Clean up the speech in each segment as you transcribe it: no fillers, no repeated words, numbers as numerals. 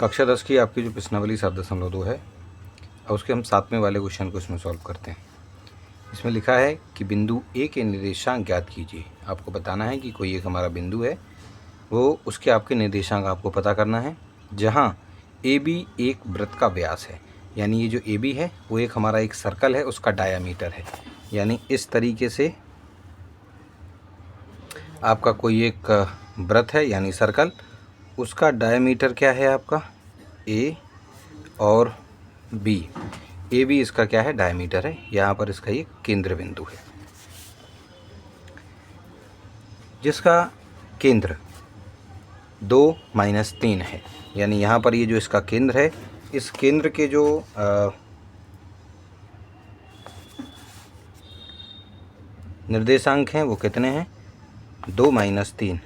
कक्षा 10 की आपकी जो प्रश्नावली 7.2 है, और उसके हम 7वें वाले क्वेश्चन को इसमें सॉल्व करते हैं। इसमें लिखा है कि बिंदु ए के निर्देशांक ज्ञात कीजिए। आपको बताना है कि कोई एक हमारा बिंदु है, वो उसके आपके निर्देशांक आपको पता करना है, जहाँ ए बी एक वृत्त का व्यास है। यानी ये जो ए बी है वो एक हमारा एक सर्कल है, उसका डायामीटर है। यानी इस तरीके से आपका कोई एक वृत्त है यानी सर्कल, उसका डायमीटर क्या है आपका ए और बी। ए बी इसका क्या है डायमीटर है, यहाँ पर इसका ये केंद्र बिंदु है, जिसका केंद्र 2-3 है। यानी यहाँ पर ये जो इसका केंद्र है, इस केंद्र के जो निर्देशांक हैं वो कितने हैं 2-3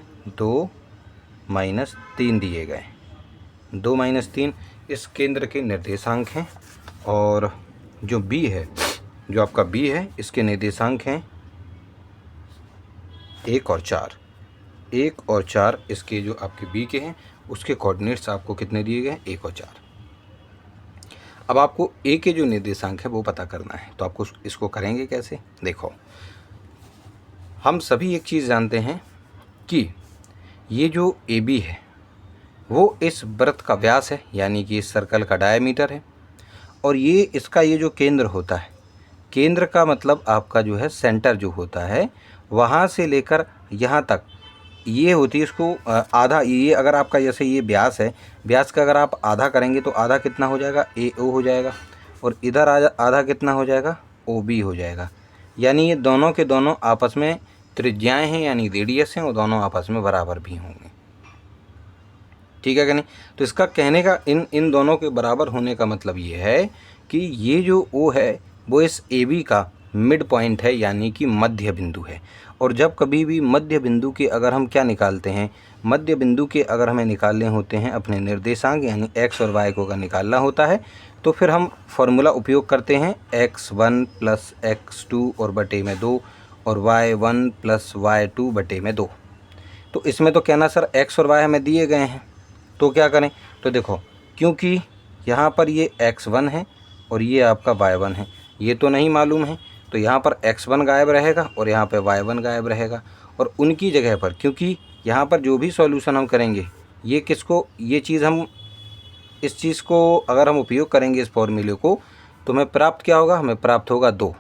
दिए गए। 2-3 इस केंद्र के निर्देशांक हैं, और जो बी है, जो आपका बी है, इसके निर्देशांक हैं 1 और 4। 1 और 4 इसके जो आपके बी के हैं, उसके कोऑर्डिनेट्स आपको कितने दिए गए 1 और 4। अब आपको ए के जो निर्देशांक है वो पता करना है, तो आपको इसको करेंगे कैसे। देखो, हम सभी एक चीज़ जानते हैं कि ये जो ए बी है वो इस वृत्त का व्यास है, यानी कि इस सर्कल का डायमीटर है। और ये इसका ये जो केंद्र होता है, केंद्र का मतलब आपका जो है सेंटर जो होता है, वहाँ से लेकर यहाँ तक ये होती है इसको आधा। ये अगर आपका जैसे ये व्यास है, व्यास का अगर आप आधा करेंगे तो आधा कितना हो जाएगा ए ओ हो जाएगा, और इधर आधा कितना हो जाएगा ओ बी हो जाएगा। यानी ये दोनों के दोनों आपस में त्रिज्याएँ हैं, यानी रेडियस हैं, और दोनों आपस में बराबर भी होंगे। ठीक है कि नहीं। तो इसका कहने का इन दोनों के बराबर होने का मतलब ये है कि ये जो ओ है वो इस ए बी का मिड पॉइंट है, यानी कि मध्य बिंदु है। और जब कभी भी मध्य बिंदु के अगर हम क्या निकालते हैं, मध्य बिंदु के अगर हमें निकालने होते हैं अपने निर्देशांक, यानी एक्स और वाई को अगर निकालना होता है, तो फिर हम फॉर्मूला उपयोग करते हैं x1 + x2 और बटे में 2, और y1 + y2 बटे में 2। तो इसमें तो कहना सर x और y हमें दिए गए हैं, तो क्या करें। तो देखो, क्योंकि यहाँ पर ये x1 है और ये आपका y1 है, ये तो नहीं मालूम है, तो यहाँ पर x1 गायब रहेगा और यहाँ पे y1 गायब रहेगा। और उनकी जगह पर, क्योंकि यहाँ पर जो भी सॉल्यूशन हम करेंगे, ये किसको, ये चीज़ हम इस चीज़ को अगर हम उपयोग करेंगे इस फॉर्मूले को, तो हमें प्राप्त क्या होगा, हमें प्राप्त होगा 2।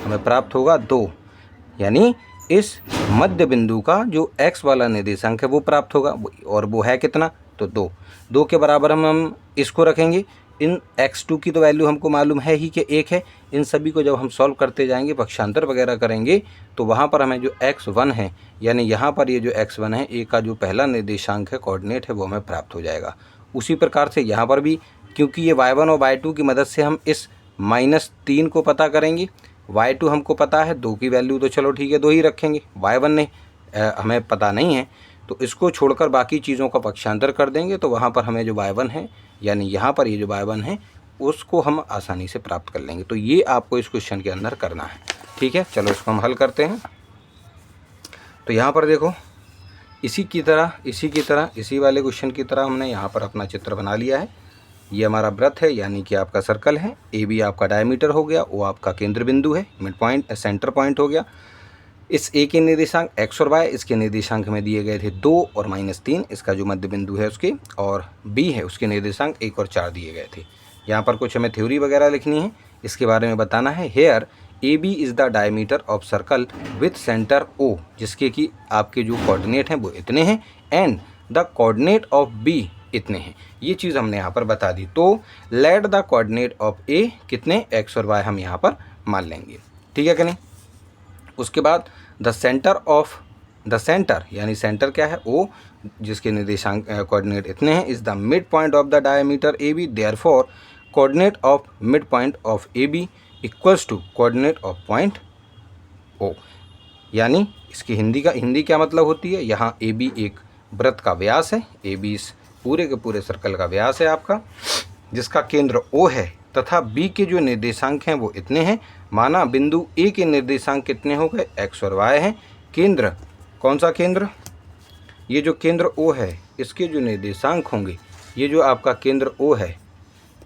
हमें प्राप्त होगा 2, यानी इस मध्य बिंदु का जो x वाला निर्देशांक है वो प्राप्त होगा, और वो है कितना, तो 2 के बराबर हम इसको रखेंगे। इन x2 की तो वैल्यू हमको मालूम है ही कि 1 है। इन सभी को जब हम सॉल्व करते जाएंगे, पक्षांतर वगैरह करेंगे, तो वहाँ पर हमें जो x1 है, यानी यहाँ पर ये जो x1 है, ए का जो पहला निर्देशांक है, कोऑर्डिनेट है, वो हमें प्राप्त हो जाएगा। उसी प्रकार से यहाँ पर भी, क्योंकि ये y1 और y2 की मदद से हम इस -3 को पता करेंगे। y2 हमको पता है, 2 की वैल्यू तो चलो ठीक है 2 ही रखेंगे, y1 ने हमें पता नहीं है, तो इसको छोड़कर बाकी चीज़ों का पक्षांतर कर देंगे, तो वहाँ पर हमें जो y1 है, यानी यहाँ पर ये जो y1 है, उसको हम आसानी से प्राप्त कर लेंगे। तो ये आपको इस क्वेश्चन के अंदर करना है। ठीक है, चलो इसको हम हल करते हैं। तो यहाँ पर देखो, इसी वाले क्वेश्चन की तरह हमने यहाँ पर अपना चित्र बना लिया है। ये हमारा वृत्त है, यानी कि आपका सर्कल है, ए बी आपका डायमीटर हो गया, वो आपका केंद्र बिंदु है, मिड पॉइंट सेंटर पॉइंट हो गया। इस ए के निर्देशांक x और y, इसके निर्देशांक में दिए गए थे 2 और -3, इसका जो मध्य बिंदु है उसके, और b है उसके निर्देशांक 1 और 4 दिए गए थे। यहाँ पर कुछ हमें थ्योरी वगैरह लिखनी है, इसके बारे में बताना है। Here A B is the diameter of circle with centre o, जिसके कि आपके जो कोऑर्डिनेट हैं वो इतने हैं, and the coordinate of b इतने हैं। ये चीज़ हमने यहाँ पर बता दी। तो let the coordinate of a कितने, x और y हम यहाँ पर मान लेंगे। ठीक है कि नहीं। उसके बाद द सेंटर यानी सेंटर क्या है o, जिसके निर्देशांक कोऑर्डिनेट इतने हैं, is the mid point of the diameter A B, therefore coordinate of mid point of A B equals to coordinate of point o। यानी इसकी हिंदी क्या मतलब होती है, यहाँ ए बी एक वृत्त का व्यास है, ए बी इस पूरे के पूरे सर्कल का व्यास है आपका, जिसका केंद्र O है, तथा B के जो निर्देशांक हैं वो इतने हैं। माना बिंदु A के निर्देशांक कितने हो गए, x और y हैं। केंद्र, कौन सा केंद्र, ये जो केंद्र O है, इसके जो निर्देशांक होंगे ये जो आपका केंद्र ओ है,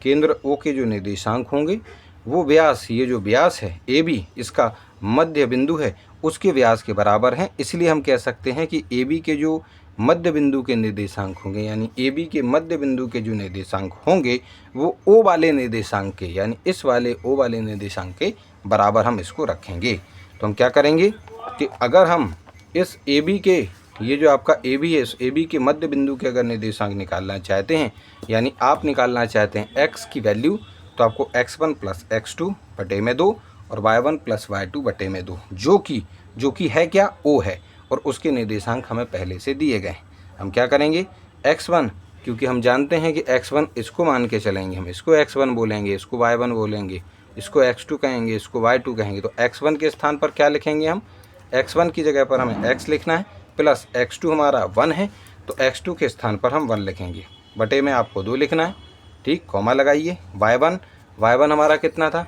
केंद्र ओ के जो निर्देशांक होंगे वो व्यास, ये जो व्यास है ए बी, इसका मध्य बिंदु है उसके व्यास के बराबर हैं। इसलिए हम कह सकते हैं कि ए बी के जो मध्य बिंदु के निर्देशांक होंगे, यानी ए बी के मध्य बिंदु के जो निर्देशांक होंगे वो ओ वाले निर्देशांक के, यानी इस वाले ओ वाले निर्देशांक के बराबर हम इसको रखेंगे। तो हम क्या करेंगे कि अगर हम इस ए बी के, ये जो आपका ए बी है, इस ए बी के मध्य बिंदु के अगर निर्देशांक निकालना चाहते हैं, यानी आप निकालना चाहते हैं x की वैल्यू, तो आपको x1 प्लस x2 बटे में 2 और y1 प्लस y2 बटे में 2, जो कि है क्या, o है, और उसके निर्देशांक हमें पहले से दिए गए। हम क्या करेंगे, x1, क्योंकि हम जानते हैं कि x1 इसको मान के चलेंगे, हम इसको x1 बोलेंगे, इसको y1 बोलेंगे, इसको x2 कहेंगे, इसको y2 कहेंगे। तो x1 के स्थान पर क्या लिखेंगे हम, x1 की जगह पर हमें x लिखना है, प्लस x2 हमारा 1 है तो x2 के स्थान पर हम 1 लिखेंगे, बटे में आपको 2 लिखना है, ठीक, कॉमा लगाइए। y1 हमारा कितना था,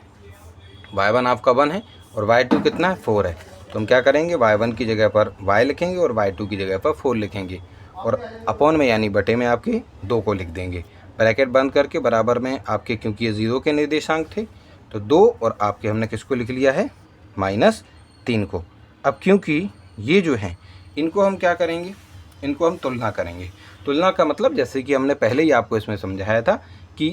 y1 आपका 1 है और y2 कितना है, 4 है। तो हम क्या करेंगे, y1 की जगह पर y लिखेंगे और y2 की जगह पर 4 लिखेंगे और अपॉन में यानी बटे में आपके 2 को लिख देंगे, ब्रैकेट बंद करके बराबर में आपके, क्योंकि ये 0 के निर्देशांक थे तो 2 और आपके हमने किसको लिख लिया है, -3 को। अब क्योंकि ये जो हैं इनको हम क्या करेंगे, इनको हम तुलना करेंगे। तुलना का मतलब जैसे कि हमने पहले ही आपको इसमें समझाया था कि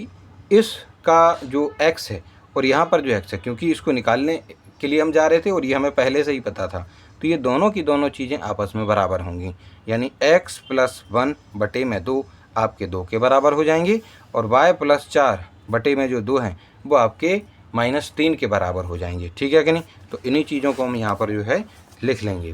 इसका जो x है और यहाँ पर जो x है, क्योंकि इसको निकालने के लिए हम जा रहे थे और ये हमें पहले से ही पता था, तो ये दोनों की दोनों चीज़ें आपस में बराबर होंगी, यानी x प्लस 1 बटे में 2 आपके 2 के बराबर हो जाएंगे और y प्लस 4 बटे में जो 2 हैं वो आपके -3 के बराबर हो जाएंगे, ठीक है कि नहीं। तो इन्हीं चीज़ों को हम यहाँ पर जो है लिख लेंगे,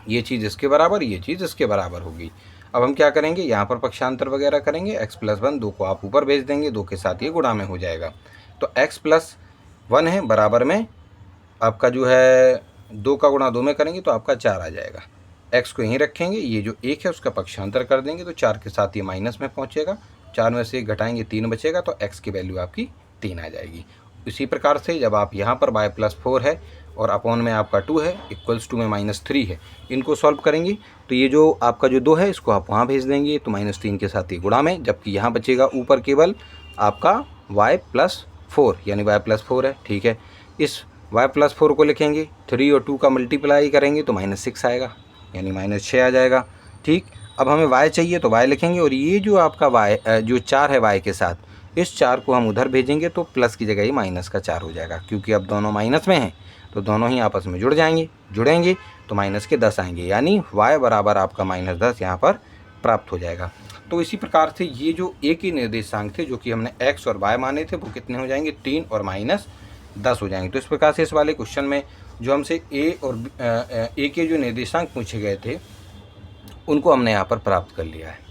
ये चीज़ इसके बराबर, ये चीज़ इसके बराबर होगी। अब हम क्या करेंगे, यहाँ पर पक्षांतर वगैरह करेंगे, x प्लस 1, 2 को आप ऊपर भेज देंगे, 2 के साथ ये गुणा में हो जाएगा। तो x प्लस 1 है बराबर में आपका जो है 2 का गुणा 2 में करेंगे तो आपका 4 आ जाएगा। x को यहीं रखेंगे, ये जो 1 है उसका पक्षांतर कर देंगे तो 4 के साथ ये माइनस में पहुँचेगा, 4 में से 1 घटाएंगे 3 बचेगा, तो x की वैल्यू आपकी 3 आ जाएगी। इसी प्रकार से जब आप यहाँ पर y प्लस 4 है और अपॉन में आपका 2 है, इक्वल्स टू में -3 है, इनको सॉल्व करेंगे तो ये जो आपका जो 2 है इसको आप वहाँ भेज देंगे तो -3 के साथ ये गुणा में, जबकि यहाँ बचेगा ऊपर केवल आपका y प्लस 4, यानी y प्लस 4 है, ठीक है। इस y प्लस 4 को लिखेंगे, 3 और 2 का मल्टीप्लाई करेंगे तो -6 आएगा, यानी -6 आ जाएगा, ठीक। अब हमें y चाहिए तो y लिखेंगे और ये जो आपका y जो 4 है y के साथ, इस 4 को हम उधर भेजेंगे तो प्लस की जगह ही -4 हो जाएगा, क्योंकि अब दोनों माइनस में हैं तो दोनों ही आपस में जुड़ेंगे तो -10 आएंगे, यानी y बराबर आपका -10 यहाँ पर प्राप्त हो जाएगा। तो इसी प्रकार से ये जो a के निर्देशांक थे जो कि हमने x और y माने थे वो कितने हो जाएंगे, 3 और -10 हो जाएंगे। तो इस प्रकार से इस वाले क्वेश्चन में जो हमसे a के जो निर्देशांक पूछे गए थे उनको हमने यहाँ पर प्राप्त कर लिया है।